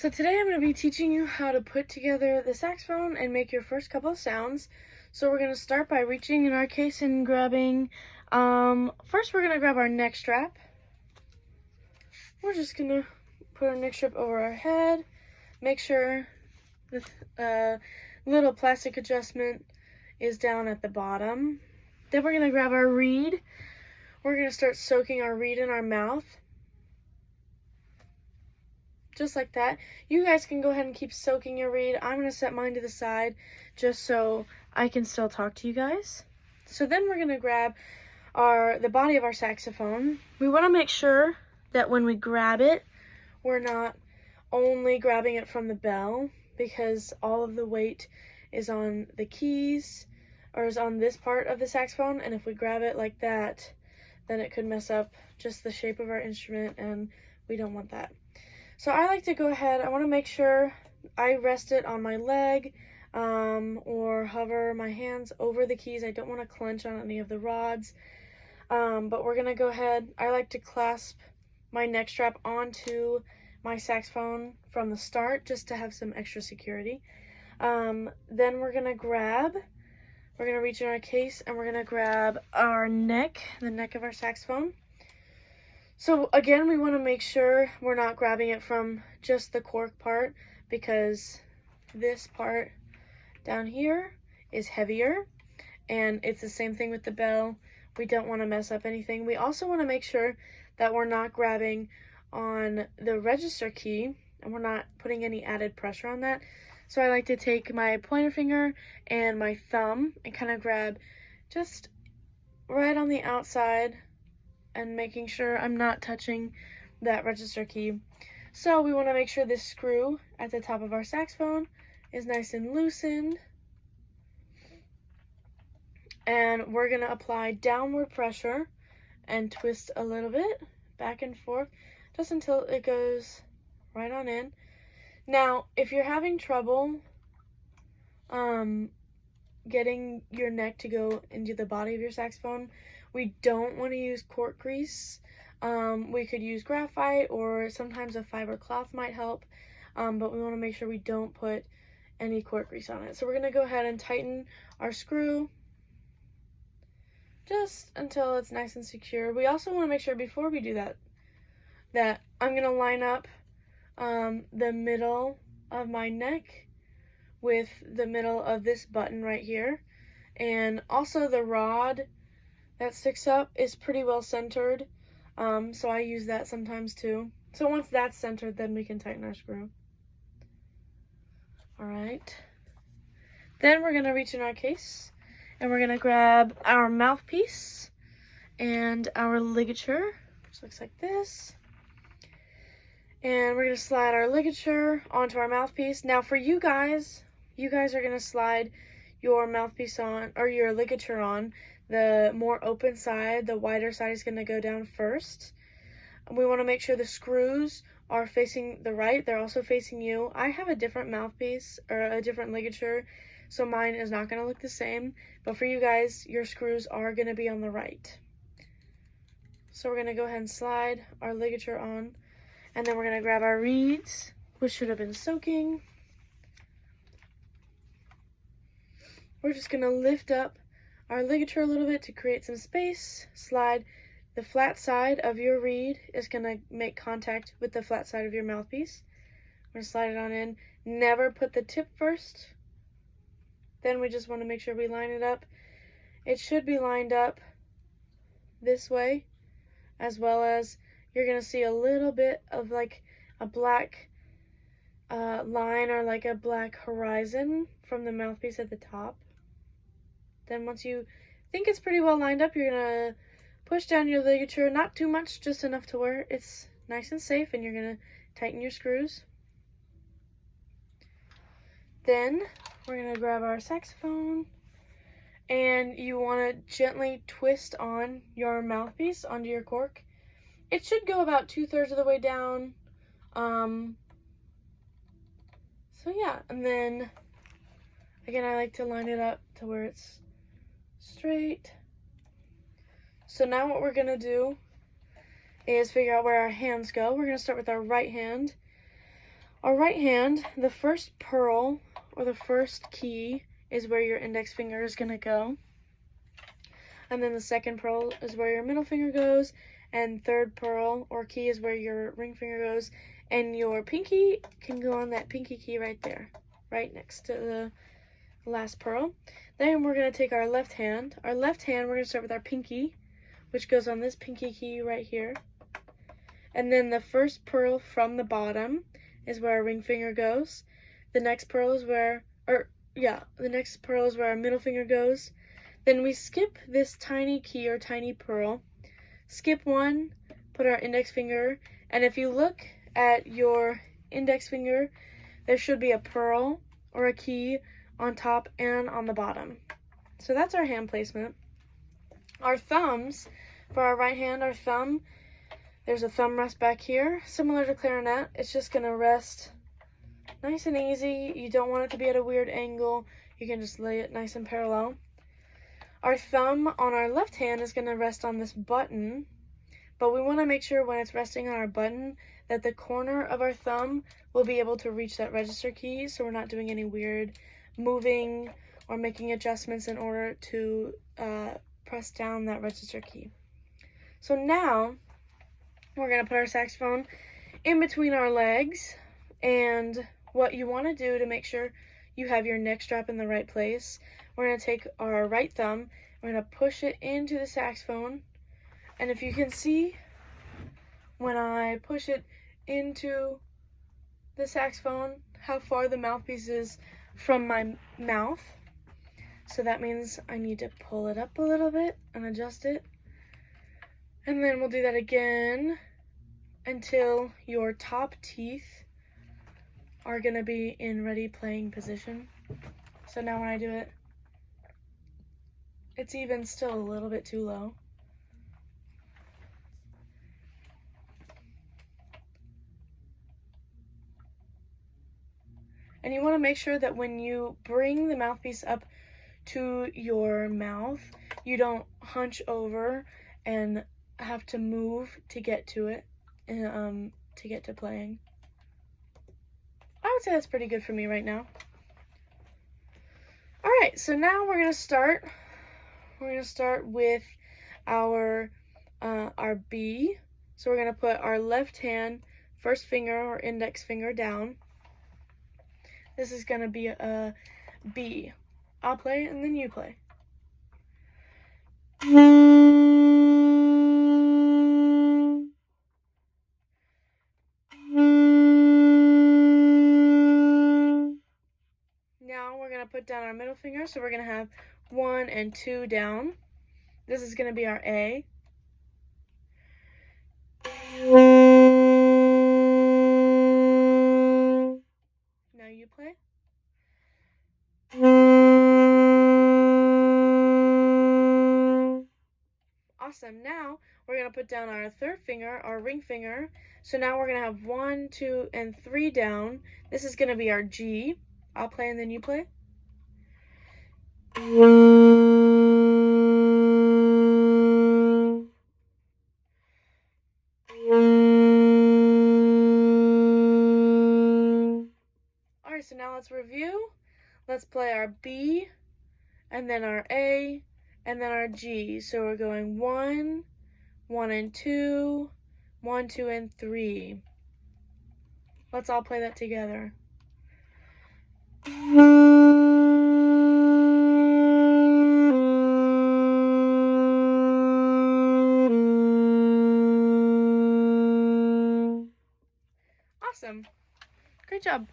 So today I'm going to be teaching you how to put together the saxophone and make your first couple of sounds. So we're going to start by reaching in our case and grabbing, first we're going to grab our neck strap. We're just going to put our neck strap over our head, make sure the little plastic adjustment is down at the bottom. Then we're going to grab our reed. We're going to start soaking our reed in our mouth. Just like that. You guys can go ahead and keep soaking your reed. I'm going to set mine to the side just so I can still talk to you guys. So then we're going to grab the body of our saxophone. We want to make sure that when we grab it, we're not only grabbing it from the bell, because all of the weight is on the keys, or is on this part of the saxophone, and if we grab it like that, then it could mess up just the shape of our instrument, and we don't want that. So I like to go ahead, I want to make sure I rest it on my leg or hover my hands over the keys. I don't want to clench on any of the rods, but we're going to go ahead. I like to clasp my neck strap onto my saxophone from the start just to have some extra security. Then we're going to reach in our case and we're going to grab our neck, the neck of our saxophone. So again, we want to make sure we're not grabbing it from just the cork part, because this part down here is heavier, and it's the same thing with the bell. We don't want to mess up anything. We also want to make sure that we're not grabbing on the register key and we're not putting any added pressure on that. So I like to take my pointer finger and my thumb and kind of grab just right on the outside and making sure I'm not touching that register key. So we want to make sure this screw at the top of our saxophone is nice and loosened. And we're going to apply downward pressure and twist a little bit back and forth just until it goes right on in. Now, if you're having trouble getting your neck to go into the body of your saxophone, we don't want to use cork grease. We could use graphite, or sometimes a fiber cloth might help, but we want to make sure we don't put any cork grease on it. So we're going to go ahead and tighten our screw just until it's nice and secure. We also want to make sure before we do that I'm going to line up the middle of my neck with the middle of this button right here, and also the rod that sticks up is pretty well centered, so I use that sometimes too. So once that's centered, then we can tighten our screw. Alright, then we're going to reach in our case and we're going to grab our mouthpiece and our ligature, which looks like this. And we're going to slide our ligature onto our mouthpiece. Now for you guys are going to slide your mouthpiece on, or your ligature on, the more open side. The wider side is going to go down first. We want to make sure the screws are facing the right. They're also facing you. I have a different mouthpiece, or a different ligature, so mine is not going to look the same. But for you guys, your screws are going to be on the right. So we're going to go ahead and slide our ligature on. And then we're going to grab our reeds, which should have been soaking. We're just going to lift up our ligature a little bit to create some space. Slide the flat side of your reed is going to make contact with the flat side of your mouthpiece. We're going to slide it on in. Never put the tip first. Then we just want to make sure we line it up. It should be lined up this way, as well as you're going to see a little bit of like a black line, or like a black horizon from the mouthpiece at the top. Then once you think it's pretty well lined up, you're going to push down your ligature, not too much, just enough to where it's nice and safe, and you're going to tighten your screws. Then we're going to grab our saxophone, and you want to gently twist on your mouthpiece onto your cork. It should go about 2/3 of the way down. So yeah, and then again, I like to line it up to where it's straight. So now what we're gonna do is figure out where our hands go. We're gonna start with our right hand. Our right hand, the first pearl or the first key is where your index finger is going to go. And then the second pearl is where your middle finger goes. And third pearl or key is where your ring finger goes. And your pinky can go on that pinky key right there, right next to the last pearl. Then we're going to take our left hand. Our left hand, we're going to start with our pinky, which goes on this pinky key right here. And then the first pearl from the bottom is where our ring finger goes. The next pearl is where, the next pearl is where our middle finger goes. Then we skip this tiny key or tiny pearl, skip one, put our index finger, and if you look at your index finger, there should be a pearl or a key on top and on the bottom. So that's our hand placement. Our thumbs, for our right hand, our thumb, there's a thumb rest back here, similar to clarinet. It's just going to rest nice and easy. You don't want it to be at a weird angle. You can just lay it nice and parallel. Our thumb on our left hand is going to rest on this button, but we want to make sure when it's resting on our button that the corner of our thumb will be able to reach that register key, so we're not doing any weird moving or making adjustments in order to press down that register key. So now we're going to put our saxophone in between our legs, and what you want to do to make sure you have your neck strap in the right place, we're going to take our right thumb, we're going to push it into the saxophone, and if you can see, when I push it into the saxophone, how far the mouthpiece is from my mouth. So that means I need to pull it up a little bit and adjust it. And then we'll do that again until your top teeth are going to be in ready playing position. So now when I do it, it's even still a little bit too low. And you want to make sure that when you bring the mouthpiece up to your mouth, you don't hunch over and have to move to get to it, and to get to playing. I would say that's pretty good for me right now. Alright, so now we're gonna start. We're gonna start with our B. So we're gonna put our left hand, first finger or index finger down. This is gonna be a B. I'll play and then you play. Now we're going to put down our middle finger, so we're going to have 1 and 2 down. This is going to be our A. Now you play. Awesome. Now we're going to put down our third finger, our ring finger. So now we're going to have 1, 2, and 3 down. This is going to be our G. I'll play and then you play. Alright, so now let's review. Let's play our B, and then our A, and then our G. So we're going 1, 1 and 2, 1, 2 and 3. Let's all play that together. Awesome. Great job.